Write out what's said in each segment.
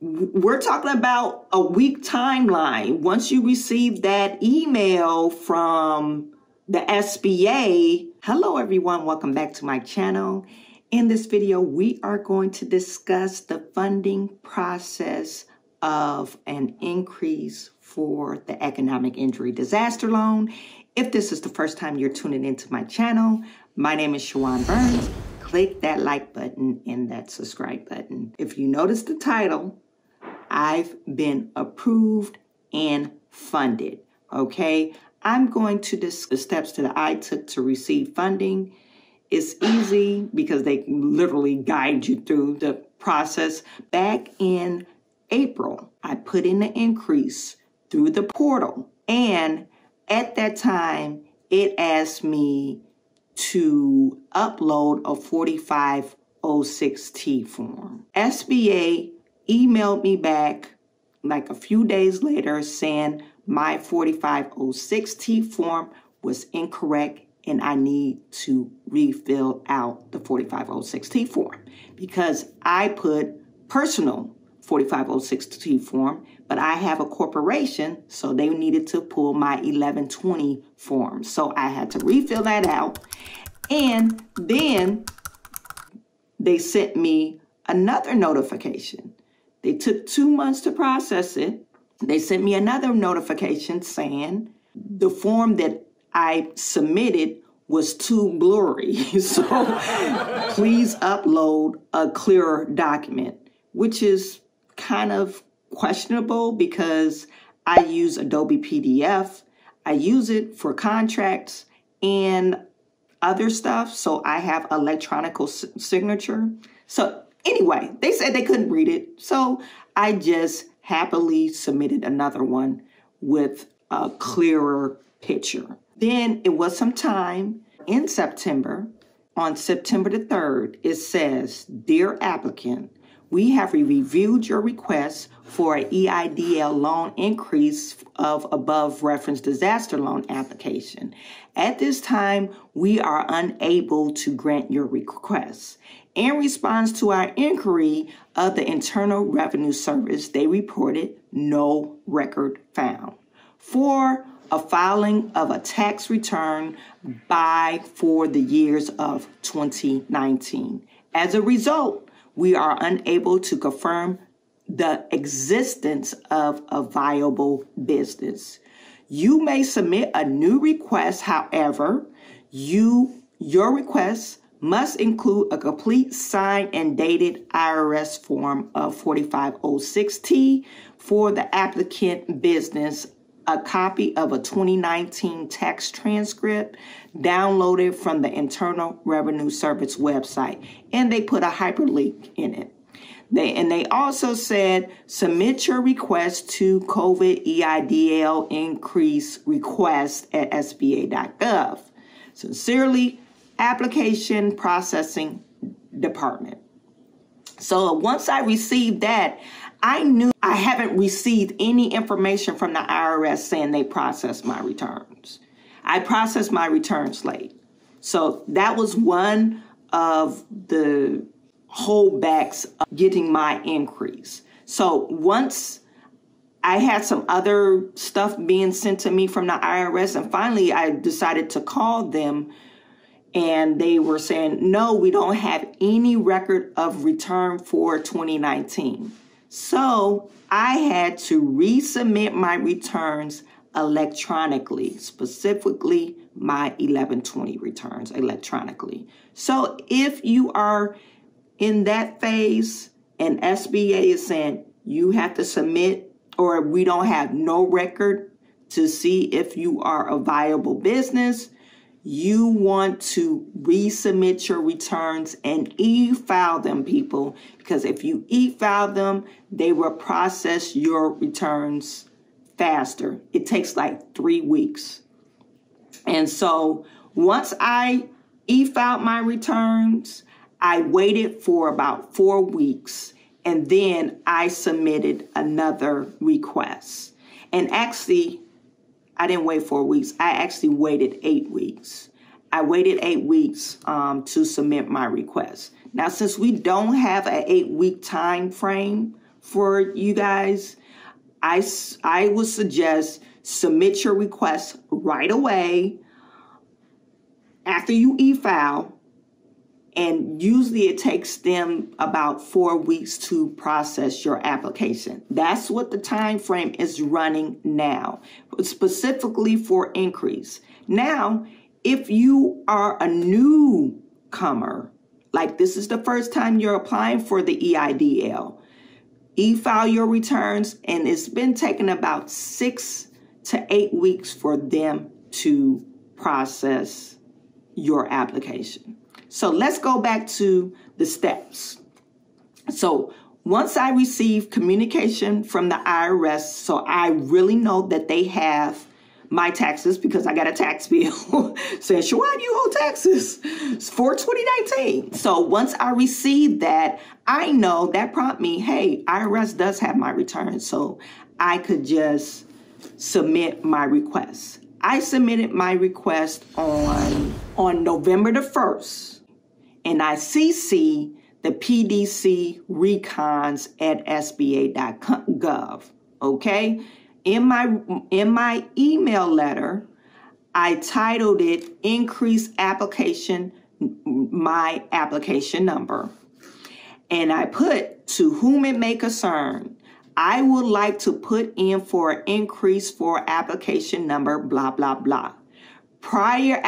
we're talking about a week timeline. Once you receive that email from the SBA, hello everyone, welcome back to my channel. In this video, we are going to discuss the funding process of an increase for the economic injury disaster loan. If this is the first time you're tuning into my channel, my name is Chawanne Burns. Click that like button and that subscribe button. If you notice the title, I've been approved and funded, okay? I'm going to discuss the steps that I took to receive funding. It's easy because they literally guide you through the process. Back in April, I put in the increase through the portal, and at that time, it asked me to upload a 4506T form. SBA emailed me back like a few days later saying my 4506T form was incorrect and I need to refill out the 4506T form because I put personal 4506T form, but I have a corporation, so they needed to pull my 1120 form. So I had to refill that out. And then they sent me another notification. They took 2 months to process it. They sent me another notification saying the form that I submitted was too blurry. So please upload a clearer document, which is kind of questionable because I use Adobe PDF. I use it for contracts and other stuff. So I have electronic signature. So anyway, they said they couldn't read it. So I just happily submitted another one with a clearer picture. Then it was some time in September. On September the 3rd, it says, "Dear applicant, we have reviewed your request for an EIDL loan increase of above referenced disaster loan application. At this time, we are unable to grant your request. In response to our inquiry of the Internal Revenue Service, they reported no record found for a filing of a tax return for the years of 2019. As a result, we are unable to confirm the existence of a viable business. You may submit a new request. However, your request must include a complete signed and dated IRS form of 4506T for the applicant business, a copy of a 2019 tax transcript downloaded from the Internal Revenue Service website." And they put a hyperlink in it. They also said, "Submit your request to COVID EIDL increase request at SBA.gov. Sincerely, Application Processing Department." So once I received that, I knew I haven't received any information from the IRS saying they processed my returns. I processed my returns late. So that was one of the holdbacks of getting my increase. So once I had some other stuff being sent to me from the IRS, and finally I decided to call them, and they were saying, "No, we don't have any record of return for 2019. So I had to resubmit my returns electronically, specifically my 1120 returns electronically. So if you are in that phase and SBA is saying you have to submit, or we don't have no record to see if you are a viable business, you want to resubmit your returns and e-file them, people, because if you e-file them, they will process your returns faster. It takes like 3 weeks. And so once I e-filed my returns, I waited for about 4 weeks, and then I submitted another request. And actually, I didn't wait 4 weeks. I actually waited 8 weeks. I waited 8 weeks to submit my request. Now, since we don't have an 8-week time frame for you guys, I would suggest submit your request right away after you e-file, and usually it takes them about 4 weeks to process your application. That's what the time frame is running now, specifically for increase. Now, if you are a newcomer, like this is the first time you're applying for the EIDL, e-file your returns, and it's been taking about 6 to 8 weeks for them to process your application. So let's go back to the steps. So once I receive communication from the IRS, so I really know that they have my taxes because I got a tax bill saying, Chawanne, you owe taxes for 2019. So once I receive that, I know that prompt me, hey, IRS does have my return, so I could just submit my request. I submitted my request on November the 1st, and I CC the PDC recons at sba.gov, okay? In my email letter, I titled it Increase Application, my application number. And I put, to whom it may concern, I would like to put in for an increase for application number, blah, blah, blah. Prior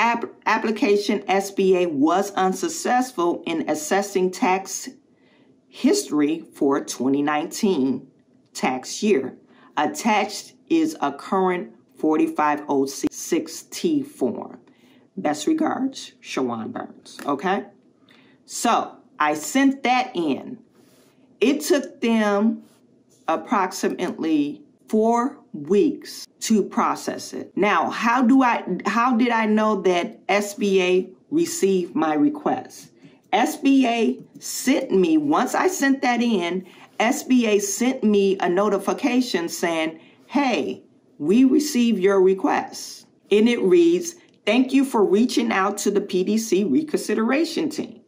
application SBA was unsuccessful in assessing tax history for 2019 tax year. Attached is a current 4506T form. Best regards, Chawanne Burns. Okay? So I sent that in. It took them approximately 4 weeks to process it. Now, how did I know that SBA received my request? SBA sent me, once I sent that in, SBA sent me a notification saying, hey, we received your request. And it reads, thank you for reaching out to the PDC reconsideration team.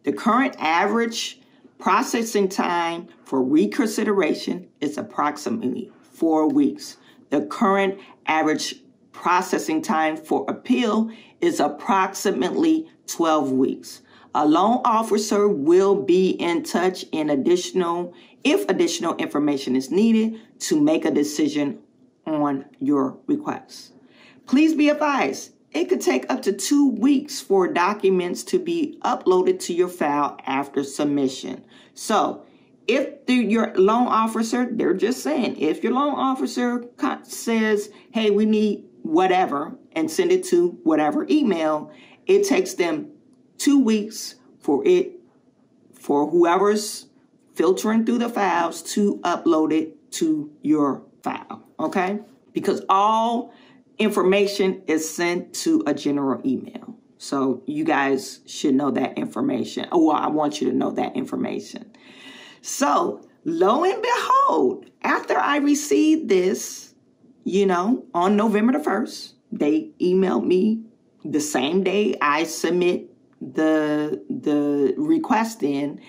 The current average processing time for reconsideration is approximately 4 weeks. The current average processing time for appeal is approximately 12 weeks. A loan officer will be in touch if additional information is needed to make a decision on your request. Please be advised, it could take up to 2 weeks for documents to be uploaded to your file after submission. So if your loan officer, they're just saying, if your loan officer says, hey, we need whatever, and send it to whatever email, it takes them 2 weeks for whoever's filtering through the files to upload it to your file, okay? Because all information is sent to a general email. So you guys should know that information. Oh, well, I want you to know that information. So lo and behold, after I received this, on November the 1st, they emailed me the same day I submit the request in.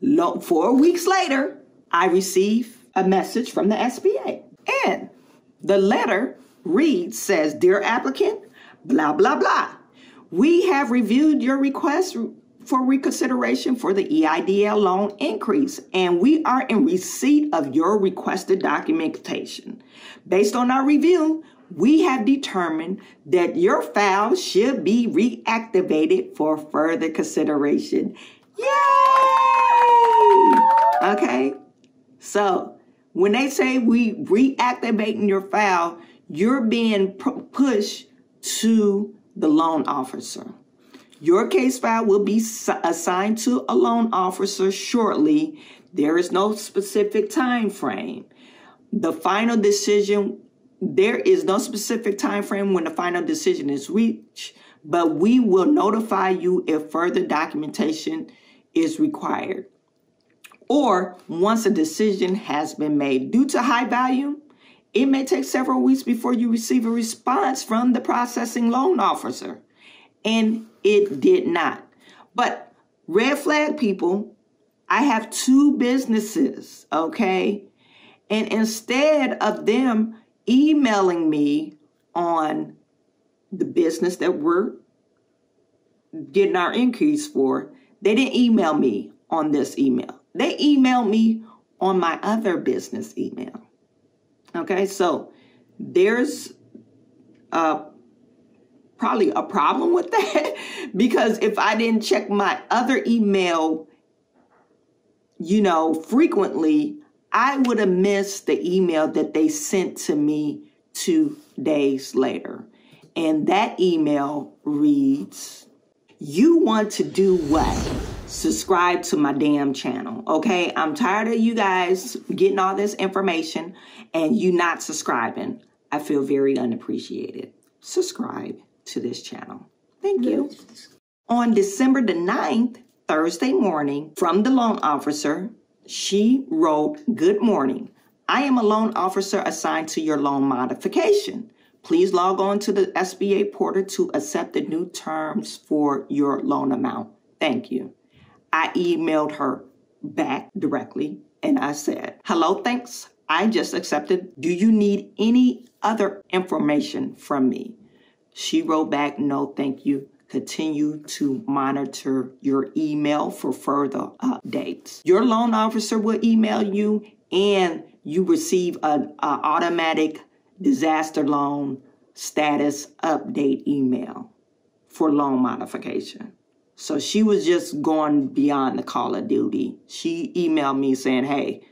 4 weeks later, I receive a message from the SBA. And the letter says, dear applicant, blah, blah, blah. We have reviewed your request for reconsideration for the EIDL loan increase, and we are in receipt of your requested documentation. Based on our review, we have determined that your file should be reactivated for further consideration. Yay! Okay, so when they say we reactivating your file, you're being pushed to the loan officer. Your case file will be assigned to a loan officer shortly. There is no specific time frame. The final decision, there is no specific time frame when the final decision is reached, but we will notify you if further documentation is required, or once a decision has been made. Due to high volume, it may take several weeks before you receive a response from the processing loan officer, and it did not. But red flag people, I have 2 businesses, okay? And instead of them emailing me on the business that we're getting our increase for, they didn't email me on this email. They emailed me on my other business email. Okay, so there's probably a problem with that because if I didn't check my other email, frequently, I would have missed the email that they sent to me 2 days later. And that email reads, "You want to do what? Subscribe to my damn channel, okay? I'm tired of you guys getting all this information and you not subscribing. I feel very unappreciated. Subscribe to this channel. Thank you." On December the 9th, Thursday morning, from the loan officer, she wrote, "Good morning. I am a loan officer assigned to your loan modification. Please log on to the SBA portal to accept the new terms for your loan amount. Thank you." I emailed her back directly and I said, "Hello, thanks. I just accepted. Do you need any other information from me?" She wrote back, "No, thank you. Continue to monitor your email for further updates. Your loan officer will email you and you receive an automatic disaster loan status update email for loan modification." So she was just going beyond the call of duty. She emailed me saying, "Hey,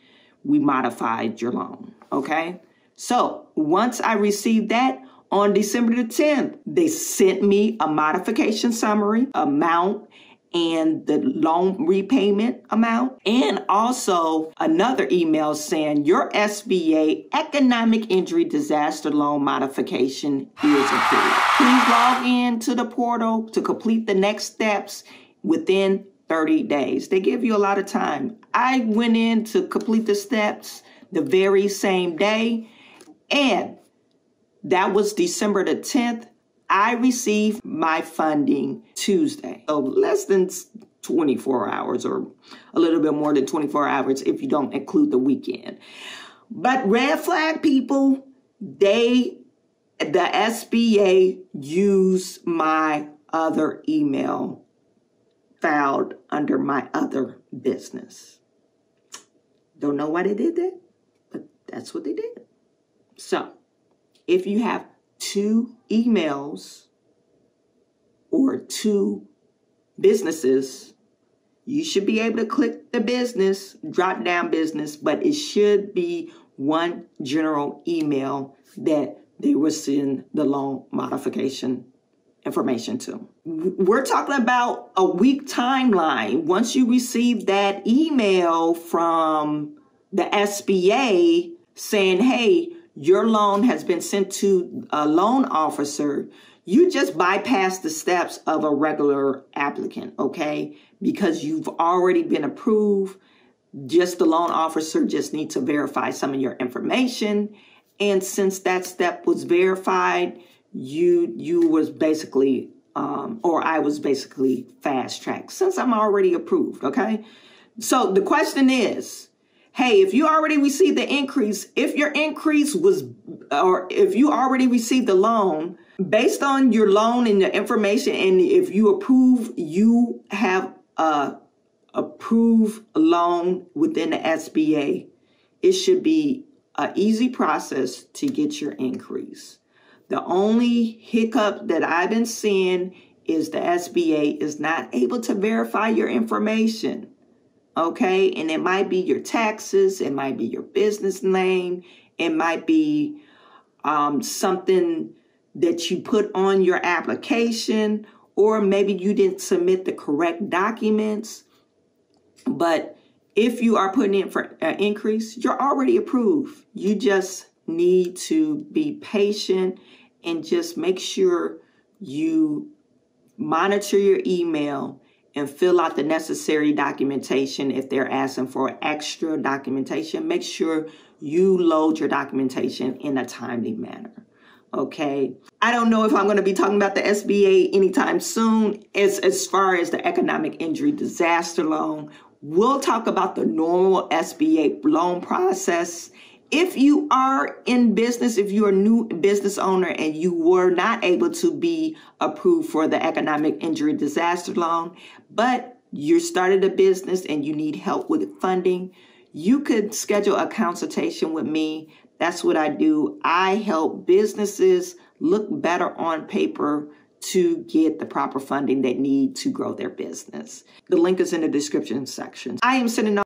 we modified your loan." Okay. So once I received that, on December the 10th, they sent me a modification summary, amount, and the loan repayment amount, and also another email saying your SBA economic injury disaster loan modification is approved. Please log in to the portal to complete the next steps within 30 days. They give you a lot of time. I went in to complete the steps the very same day, and that was December the 10th. I received my funding Tuesday. So less than 24 hours or a little bit more than 24 hours if you don't include the weekend. But red flag people, the SBA used my other email filed under my other business. Don't know why they did that, but that's what they did. So if you have 2 emails or 2 businesses, you should be able to click the business, drop down business, but it should be one general email that they will send the loan modification information to. We're talking about a week timeline. Once you receive that email from the SBA saying, "Hey, your loan has been sent to a loan officer," you just bypass the steps of a regular applicant, okay? Because you've already been approved. Just the loan officer just needs to verify some of your information. And since that step was verified, you was basically, or I was basically fast-tracked since I'm already approved, okay? So the question is, hey, if you already received the increase, if your increase was, or if you already received the loan, based on your loan and the information, and if you approve, you have a approved loan within the SBA, it should be an easy process to get your increase. The only hiccup that I've been seeing is the SBA is not able to verify your information. Okay, and it might be your taxes, it might be your business name, it might be something that you put on your application, or maybe you didn't submit the correct documents. But if you are putting in for an increase, you're already approved. You just need to be patient and just make sure you monitor your email and fill out the necessary documentation. If they're asking for extra documentation, make sure you load your documentation in a timely manner. Okay. I don't know if I'm going to be talking about the SBA anytime soon. As far as the economic injury disaster loan, We'll talk about the normal SBA loan process. If you are in business, if you're a new business owner and you were not able to be approved for the economic injury disaster loan, but you started a business and you need help with funding, you could schedule a consultation with me. That's what I do. I help businesses look better on paper to get the proper funding they need to grow their business. The link is in the description section. I am sending